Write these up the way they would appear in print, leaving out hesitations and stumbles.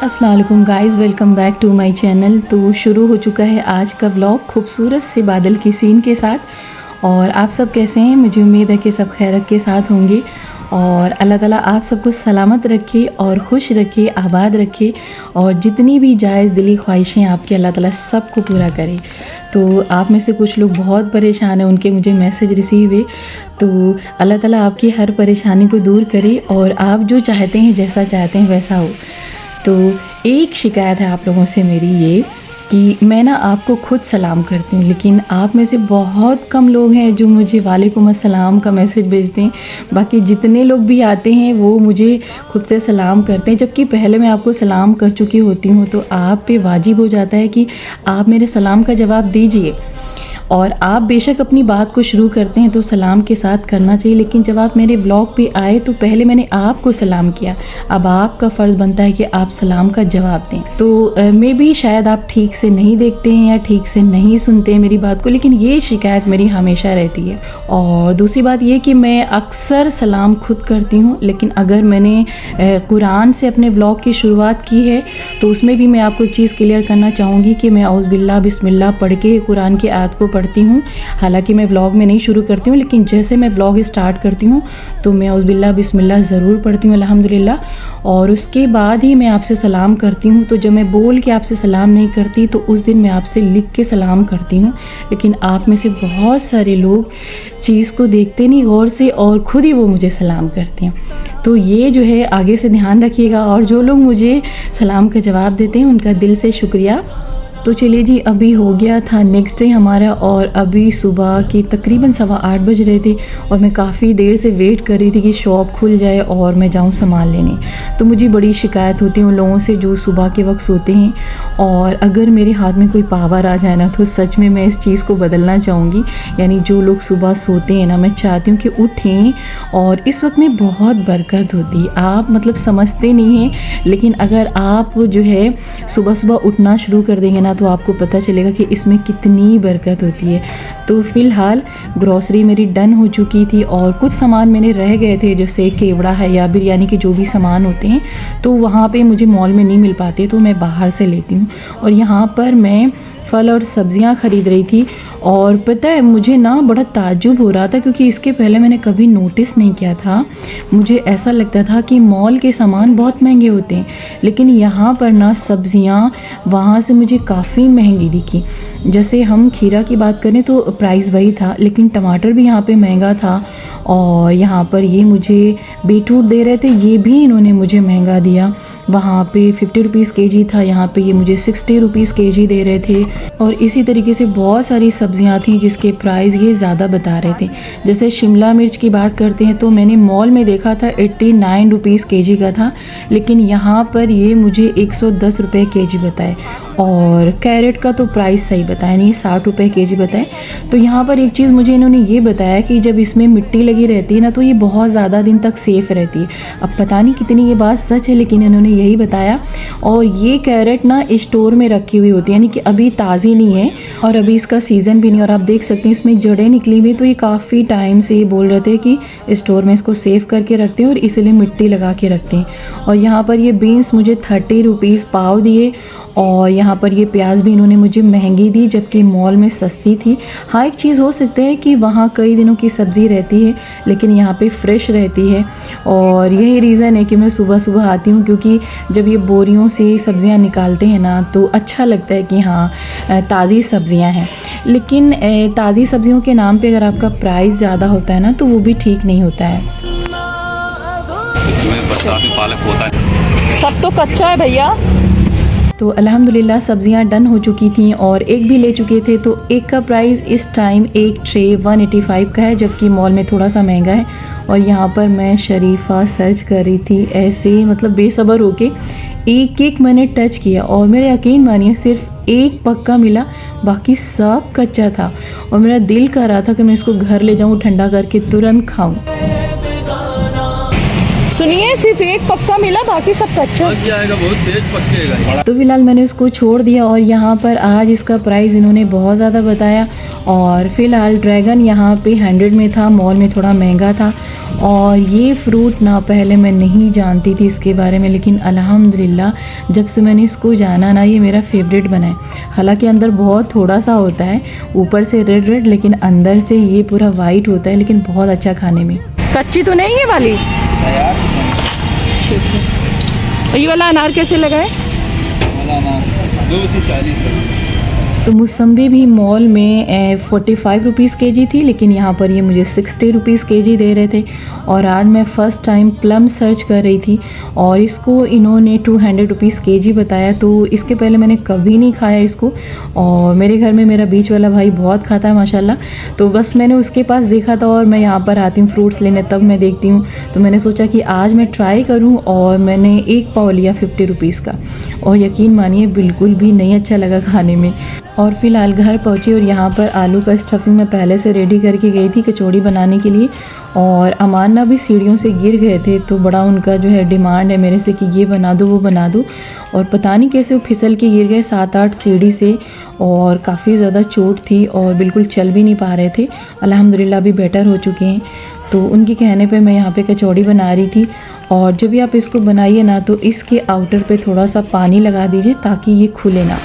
अस्सलाम वालेकुम guys, welcome back to my channel. तो शुरू हो चुका है आज का व्लॉग खूबसूरत से बादल की सीन के साथ। और आप सब कैसे हैं? मुझे उम्मीद है कि सब खैरियत के साथ होंगे और अल्लाह ताला आप सबको सलामत रखे और खुश रखे, आबाद रखे और जितनी भी जायज़ दिली ख्वाहिशें आपकी अल्लाह ताला सबको पूरा करे। तो आप में से कुछ लोग बहुत परेशान हैं, उनके मुझे मैसेज रिसीव हुए। तो अल्लाह ताला आपकी हर परेशानी को दूर करे और आप जो चाहते हैं, जैसा चाहते हैं वैसा हो। तो एक शिकायत है आप लोगों से मेरी ये कि मैं ना आपको खुद सलाम करती हूँ, लेकिन आप में से बहुत कम लोग हैं जो मुझे वालेकुम अस्सलाम का मैसेज भेजते हैं। बाकी जितने लोग भी आते हैं वो मुझे खुद से सलाम करते हैं, जबकि पहले मैं आपको सलाम कर चुकी होती हूँ। तो आप पे वाजिब हो जाता है कि आप मेरे सलाम का जवाब दीजिए। और आप बेशक अपनी बात को शुरू करते हैं तो सलाम के साथ करना चाहिए, लेकिन जब आप मेरे ब्लॉग पे आए तो पहले मैंने आपको सलाम किया। अब आपका फ़र्ज़ बनता है कि आप सलाम का जवाब दें। तो मे भी शायद आप ठीक से नहीं देखते हैं या ठीक से नहीं सुनते हैं मेरी बात को, लेकिन ये शिकायत मेरी हमेशा रहती है। और दूसरी बात ये कि मैं अक्सर सलाम खुद करती हूँ, लेकिन अगर मैंने कुरान से अपने ब्लॉग की शुरुआत की है तो उसमें भी मैं आपको एक चीज़ क्लियर करना चाहूँगी कि मैं औज़ बिल्लाह बिस्मिल्लाह पढ़ के कुरान की आयत को पढ़ती हूँ। हालांकि मैं व्लॉग में नहीं शुरू करती हूँ, लेकिन जैसे मैं व्लॉग स्टार्ट करती हूँ तो मैं औज़ बिल्लाह बिस्मिल्लाह ज़रूर पढ़ती हूँ अल्हम्दुलिल्लाह। और उसके बाद ही मैं आपसे सलाम करती हूँ। तो जब मैं बोल के आपसे सलाम नहीं करती तो उस दिन मैं आपसे लिख के सलाम करती हूँ। लेकिन आप में से बहुत सारे लोग चीज़ को देखते नहीं गौर से और ख़ुद ही वो मुझे सलाम करते हैं। तो ये जो है आगे से ध्यान रखिएगा। और जो लोग मुझे सलाम का जवाब देते हैं उनका दिल से शुक्रिया। तो चलिए जी, अभी हो गया था नेक्स्ट डे हमारा और अभी सुबह के तकरीबन 8:15 बज रहे थे और मैं काफ़ी देर से वेट कर रही थी कि शॉप खुल जाए और मैं जाऊं सामान लेने। तो मुझे बड़ी शिकायत होती है उन लोगों से जो सुबह के वक्त सोते हैं, और अगर मेरे हाथ में कोई पावर आ जाए ना तो सच में मैं इस चीज़ को बदलना चाहूँगी। यानी जो लोग सुबह सोते हैं ना, मैं चाहती हूँ कि उठें और इस वक्त में बहुत बरकत होती है। आप मतलब समझते नहीं हैं, लेकिन अगर आप जो है सुबह सुबह उठना शुरू कर देंगे ना तो आपको पता चलेगा कि इसमें कितनी बरकत होती है। तो फ़िलहाल ग्रॉसरी मेरी डन हो चुकी थी और कुछ सामान मैंने रह गए थे, जैसे केवड़ा है या बिरयानी के जो भी सामान होते हैं तो वहाँ पे मुझे मॉल में नहीं मिल पाते तो मैं बाहर से लेती हूँ। और यहाँ पर मैं फल और सब्जियां ख़रीद रही थी और पता है मुझे ना बड़ा ताज्जुब हो रहा था, क्योंकि इसके पहले मैंने कभी नोटिस नहीं किया था। मुझे ऐसा लगता था कि मॉल के सामान बहुत महंगे होते हैं, लेकिन यहाँ पर ना सब्जियां वहाँ से मुझे काफ़ी महंगी दिखी। जैसे हम खीरा की बात करें तो प्राइस वही था, लेकिन टमाटर भी यहाँ पे महंगा था। और यहाँ पर ये मुझे बीटरूट दे रहे थे, ये भी इन्होंने मुझे महंगा दिया। वहाँ पे 50 रुपीज़ केजी था, यहाँ पे ये मुझे 60 रुपीज़ केजी दे रहे थे। और इसी तरीके से बहुत सारी सब्जियाँ थी जिसके प्राइस ये ज़्यादा बता रहे थे। जैसे शिमला मिर्च की बात करते हैं तो मैंने मॉल में देखा था 89 रुपीज़ केजी का था, लेकिन यहाँ पर ये मुझे 110 रुपये केजी बताए। और कैरेट का तो प्राइस सही बताया नहीं, 60 रुपये केजी बताए। तो यहाँ पर एक चीज़ मुझे इन्होंने ये बताया कि जब इसमें मिट्टी लगी रहती है ना तो ये बहुत ज़्यादा दिन तक सेफ़ रहती है। अब पता नहीं कितनी ये बात सच है, लेकिन इन्होंने यही बताया। और ये कैरेट ना स्टोर में रखी हुई होती है, यानी कि अभी ताज़ी नहीं है और अभी इसका सीज़न भी नहीं। और आप देख सकते हैं इसमें जड़ें निकली हुई, तो ये काफ़ी टाइम से ये बोल रहे थे कि स्टोर में इसको सेव करके रखते हैं और इसीलिए मिट्टी लगा के रखते हैं। और यहाँ पर ये बीन्स मुझे 30 रुपीज़ पाव दिए। और यहाँ पर ये प्याज भी इन्होंने मुझे महंगी दी, जबकि मॉल में सस्ती थी। हाँ, एक चीज़ हो सकता है कि वहाँ कई दिनों की सब्ज़ी रहती है, लेकिन यहाँ पे फ्रेश रहती है। और यही रीज़न है कि मैं सुबह सुबह आती हूँ, क्योंकि जब ये बोरियों से सब्ज़ियाँ निकालते हैं ना तो अच्छा लगता है कि हाँ ताज़ी सब्ज़ियाँ हैं। लेकिन ताज़ी सब्ज़ियों के नाम पे अगर आपका प्राइस ज़्यादा होता है ना तो वो भी ठीक नहीं होता है। बरसात में पालक होता है, सब तो कच्चा है भैया। तो अल्हम्दुलिल्लाह सब्ज़ियाँ डन हो चुकी थी और एक भी ले चुके थे। तो एक का प्राइस इस टाइम एक ट्रे 185 का है, जबकि मॉल में थोड़ा सा महंगा है। और यहाँ पर मैं शरीफा सर्च कर रही थी ऐसे, मतलब बेसब्र होके एक एक मैंने टच किया और मेरे यकीन मानिए सिर्फ एक पक्का मिला, बाकी सब कच्चा था। और मेरा दिल कर रहा था कि मैं इसको घर ले जाऊँ, ठंडा करके तुरंत खाऊँ। सुनिए, सिर्फ एक पक्का मिला, बाकी सब कच्चा। पक जाएगा, बहुत तेज पकेगा। तो फिलहाल मैंने उसको छोड़ दिया और यहाँ पर आज इसका प्राइस इन्होंने बहुत ज़्यादा बताया। और फिलहाल ड्रैगन यहाँ पे 100 में था, मॉल में थोड़ा महंगा था। और ये फ्रूट ना पहले मैं नहीं जानती थी इसके बारे में, लेकिन अल्हम्दुलिल्लाह जब से मैंने इसको जाना ना, ये मेरा फेवरेट बना है। हालांकि अंदर बहुत थोड़ा सा होता है, ऊपर से रेड रेड, लेकिन अंदर से ये पूरा वाइट होता है, लेकिन बहुत अच्छा खाने में। कच्ची तो नहीं है वाली? ये वाला अनार कैसे लगा है? 240। तो मौसम्बी भी मॉल में 45 रुपीज़ केजी थी, लेकिन यहाँ पर ये मुझे 60 रुपीज़ केजी दे रहे थे। और आज मैं फ़र्स्ट टाइम प्लम सर्च कर रही थी और इसको इन्होंने 200 रुपीज़ केजी बताया। तो इसके पहले मैंने कभी नहीं खाया इसको, और मेरे घर में मेरा बीच वाला भाई बहुत खाता है माशाल्लाह। तो बस मैंने उसके पास देखा था और मैं यहाँ पर आती हूँ फ्रूट्स लेने, तब मैं देखती हूँ। तो मैंने सोचा कि आज मैं ट्राई करूँ, और मैंने एक पाव लिया 50 रुपीज़ का, और यकीन मानिए बिल्कुल भी नहीं अच्छा लगा खाने में। और फिलहाल घर पहुँची और यहाँ पर आलू का स्टफिंग मैं पहले से रेडी करके गई थी कचौड़ी बनाने के लिए। और अमाना भी सीढ़ियों से गिर गए थे, तो बड़ा उनका जो है डिमांड है मेरे से कि ये बना दो वो बना दो। और पता नहीं कैसे वो फिसल के गिर गए 7-8 सीढ़ी से, और काफ़ी ज़्यादा चोट थी और बिल्कुल चल भी नहीं पा रहे थे। अल्हम्दुलिल्लाह अभी बेटर हो चुके हैं। तो उनके कहने पे मैं यहाँ पे कचौड़ी बना रही थी। और जब भी आप इसको बनाइए ना, तो इसके आउटर पे थोड़ा सा पानी लगा दीजिए ताकि ये खुले ना।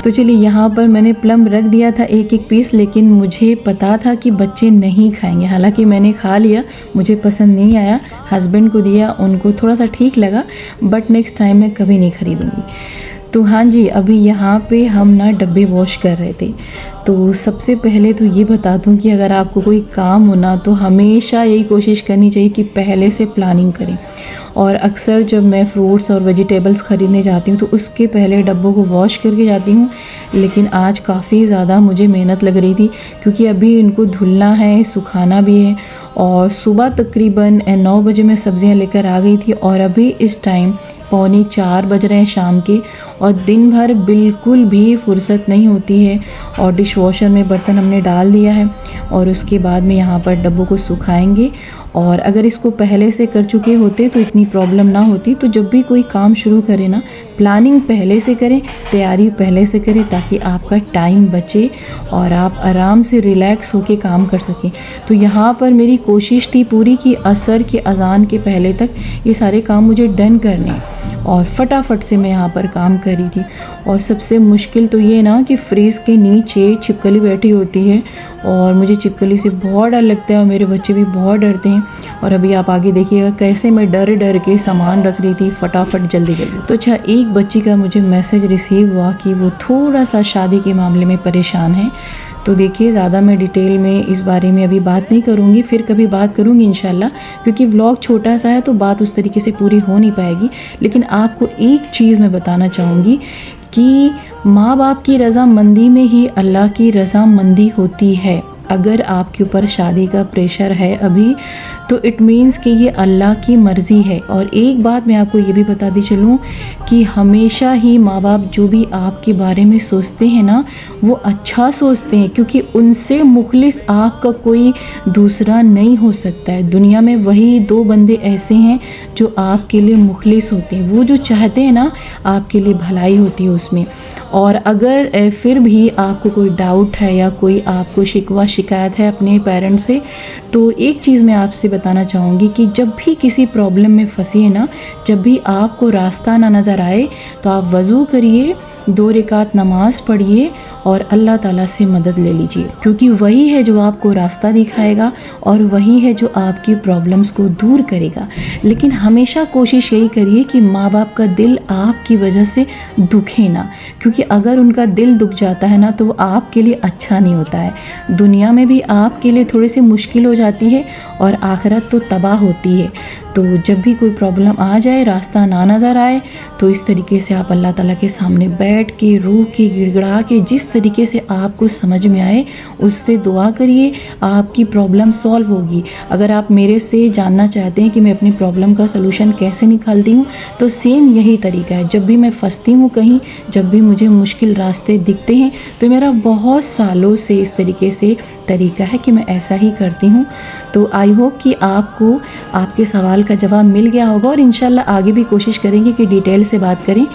तो चलिए, यहाँ पर मैंने प्लम रख दिया था एक एक पीस, लेकिन मुझे पता था कि बच्चे नहीं खाएंगे। हालांकि मैंने खा लिया, मुझे पसंद नहीं आया, हस्बैंड को दिया, उनको थोड़ा सा ठीक लगा, बट नेक्स्ट टाइम मैं कभी नहीं ख़रीदूँगी। तो हाँ जी, अभी यहाँ पे हम ना डब्बे वॉश कर रहे थे। तो सबसे पहले तो ये बता दूँ कि अगर आपको कोई काम हो ना, तो हमेशा यही कोशिश करनी चाहिए कि पहले से प्लानिंग करें। और अक्सर जब मैं फ्रूट्स और वेजिटेबल्स ख़रीदने जाती हूँ तो उसके पहले डब्बों को वॉश करके जाती हूँ। लेकिन आज काफ़ी ज़्यादा मुझे मेहनत लग रही थी, क्योंकि अभी इनको धुलना है, सुखाना भी है। और सुबह तकरीबन 9 बजे मैं सब्ज़ियाँ लेकर आ गई थी, और अभी इस टाइम 3:45 बज रहे हैं शाम के, और दिन भर बिल्कुल भी फुर्सत नहीं होती है। और डिश वॉशर में बर्तन हमने डाल दिया है, और उसके बाद में यहाँ पर डब्बों को सुखाएंगे। और अगर इसको पहले से कर चुके होते तो इतनी प्रॉब्लम ना होती। तो जब भी कोई काम शुरू करें ना, प्लानिंग पहले से करें, तैयारी पहले से करें, ताकि आपका टाइम बचे और आप आराम से रिलैक्स होके काम कर सकें। तो यहाँ पर मेरी कोशिश थी पूरी कि असर के अज़ान के पहले तक ये सारे काम मुझे डन करने, और फटाफट से मैं यहाँ पर काम कर रही थी। और सबसे मुश्किल तो ये ना कि फ्रीज़ के नीचे छिपकली बैठी होती है, और मुझे छिपकली से बहुत डर लगता है, और मेरे बच्चे भी बहुत डरते हैं। और अभी आप आगे देखिएगा कैसे मैं डर डर के सामान रख रही थी फटाफट जल्दी जल्दी। तो अच्छा, एक बच्ची का मुझे मैसेज रिसीव हुआ कि वो थोड़ा सा शादी के मामले में परेशान है। तो देखिए, ज़्यादा मैं डिटेल में इस बारे में अभी बात नहीं करूँगी, फिर कभी बात करूँगी इंशाल्लाह, क्योंकि व्लॉग छोटा सा है तो बात उस तरीके से पूरी हो नहीं पाएगी। लेकिन आपको एक चीज़ मैं बताना चाहूँगी कि माँ बाप की रज़ामंदी में ही अल्लाह की रज़ामंदी होती है। अगर आपके ऊपर शादी का प्रेशर है अभी, तो इट मीन्स कि ये अल्लाह की मर्ज़ी है। और एक बात मैं आपको ये भी बताती चलूँ कि हमेशा ही माँ बाप जो भी आपके बारे में सोचते हैं ना, वो अच्छा सोचते हैं, क्योंकि उनसे मुखलिस आपका कोई दूसरा नहीं हो सकता है। दुनिया में वही 2 बंदे ऐसे हैं जो आपके लिए मुखलिस होते हैं, वो जो चाहते हैं ना आपके लिए भलाई होती है उसमें। और अगर फिर भी आपको कोई डाउट है या कोई आपको शिकवा शिकायत है अपने पेरेंट्स से, तो एक चीज़ मैं आपसे बताना चाहूँगी कि जब भी किसी प्रॉब्लम में फंसी है ना, जब भी आपको रास्ता ना नज़र आए, तो आप वज़ू करिए, 2 रकात नमाज़ पढ़िए और अल्लाह ताला से मदद ले लीजिए, क्योंकि वही है जो आपको रास्ता दिखाएगा और वही है जो आपकी प्रॉब्लम्स को दूर करेगा। लेकिन हमेशा कोशिश यही करिए कि माँ बाप का दिल आपकी वजह से दुखे ना, क्योंकि अगर उनका दिल दुख जाता है ना, तो वो आपके लिए अच्छा नहीं होता है। दुनिया में भी आपके लिए थोड़ी सी मुश्किल हो जाती है और आखिरत तो तबाह होती है। तो जब भी कोई प्रॉब्लम आ जाए, रास्ता ना नज़र आए, तो इस तरीके से आप अल्लाह ताला के सामने बैठ के, रो के, गिड़गिड़ा के, जिस तरीके से आपको समझ में आए उससे दुआ करिए, आपकी प्रॉब्लम सॉल्व होगी। अगर आप मेरे से जानना चाहते हैं कि मैं अपनी प्रॉब्लम का सलूशन कैसे निकालती हूँ, तो सेम यही तरीका है। जब भी मैं फंसती हूँ कहीं, जब भी मुझे मुश्किल रास्ते दिखते हैं, तो मेरा बहुत सालों से इस तरीके से तरीका है कि मैं ऐसा ही करती हूँ। तो आई होप कि आपको आपके सवाल का जवाब मिल गया होगा, और इंशाल्लाह आगे भी कोशिश करेंगे कि डिटेल से बात करें।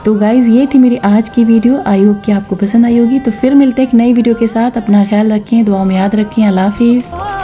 तो गाइज़, ये थी मेरी आज की वीडियो। आई होप कि आपको पसंद आई होगी। तो फिर मिलते हैं एक नई वीडियो के साथ। अपना ख्याल रखें, दुआ में याद रखें। अल्लाह हाफिज़।